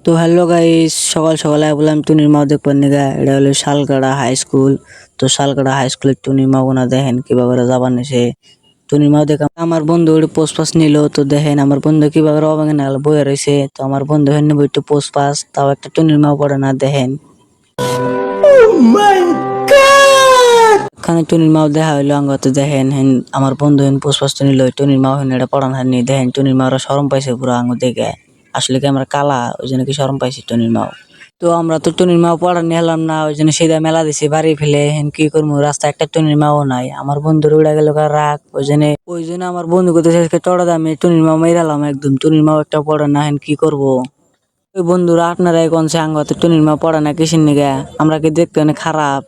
তো hello guys, সকাল সকালে বললাম টুনির মাও দেখবেন নিগা। এটা হলো শালগাড়া হাই স্কুল। তো শালগাড়া হাই স্কুলে টুনির মা বোনা দেখেন কিভাবে যাবার নেছে। টুনির মাও দেখা আমার বন্ধু ওটি পোস্ট পাস নিল। তো দেখেন আমার বন্ধু কিভাবে অবাঙে নাগাল বয়ে রয়েছে। তো আমার বন্ধু হেন বইটু পোস্ট পাস, তাও একটা টুনির মাও পড়ে না দেখেন। খানে টুনির মাও দেখা হইলো আঙ্গতে দেখেন হেন আমার বন্ধু হেন পোস্ট পাস নিল। টুনির মাও হেন এটা পড়ান হানি দেখেন টুনির মাওরা শরম পাইছে পুরো আঙ্গ দেখে। আসলে কি আমরা কালা, ওই জন্য কি শরম পাইছি টুনির মাও। তো আমরা তো টুনির মাও পড়া নিয়ে হেলাম না, ওই জন্য সিধা মেলা দিছি বাড়ি ফেলে। হেন কি করবো, রাস্তায় একটা টুনির মাও নাই। আমার বন্ধুর উড়া গেল রাগ, ওই জন্য আমার বন্ধু কোথায় চড়া দামে টুনির মাও মেরালাম একদম। টুনির মাও একটা পড়ে না, হেন কি করবো। ওই বন্ধুরা আপনারাই কোন সে আঙ্গতে টুনির মা পড়ে না কিসের নিগা, আমরা কি দেখতে অনেক খারাপ?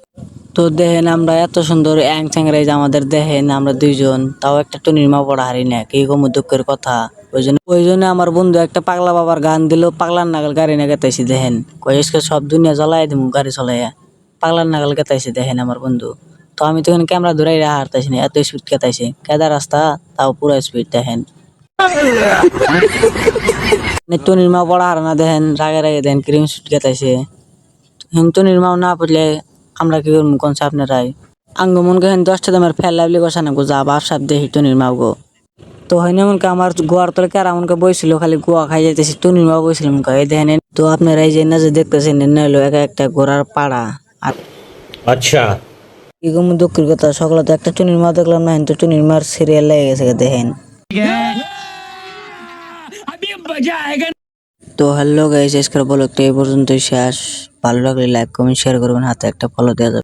তো দেখেন আমরা এত সুন্দর অ্যাং চ্যাংরাই যে আমাদের দেখেন আমরা দুইজন, তাও একটা টুনির মা পড়া হারি না, কি কম দুঃখের কথা। ওই জন্য আমার বন্ধু একটা পাগলা বাবার গান দিল, পাগলার নাগাল গাড়ি না গেতাইছি দেখেন। কয়েসকে সব দুনিয়া জ্বালাই দিব গাড়ি চলাইয়া, পাগলার নাগাল গেতাইছি দেখেন আমার বন্ধু। তো আমি তখন ক্যামেরা ধরাই হারতাইছি না, এত স্পিড গেতাইছি। কেদা রাস্তা তাও পুরো স্পিড দেখেন। টুনির মা পড়া হার না দেখেন, রাগে রাগে দেখেন ক্রিম শুট গেতাইছে। টুনির মাও না পড়লে আমরা কি করবো কোন আপনারাই। আঙ্গ মন গেছেন 10টা দামের ফেল লাভলি গোসা না গো, যা বাপ সাপ দেখি টুনির মাও গো। তো হয় না মনকে আমার গোয়ার তলে কারা মনকে বইছিল, খালি গোয়া খাই যাইতেছি। টুনির মাও বইছিল মনকে, এই দেখেন। তো আপনারা এই যে না যে দেখতেছেন, এনে হলো এক একটা ঘোড়ার পাড়া। আর अच्छा। কি গো দুঃখের কথা, সকালে তো একটা টুনির মা দেখলাম না, তো টুনির মার সিরিয়াল লেগে গেছে দেখেন। তো হ্যালো গাইস, আজকের ব্লগটা এই পর্যন্তই শেষ। ভালো লাগলে লাইক কমেন্ট শেয়ার করবেন, হাতে একটা ফলো দেওয়া যাবে।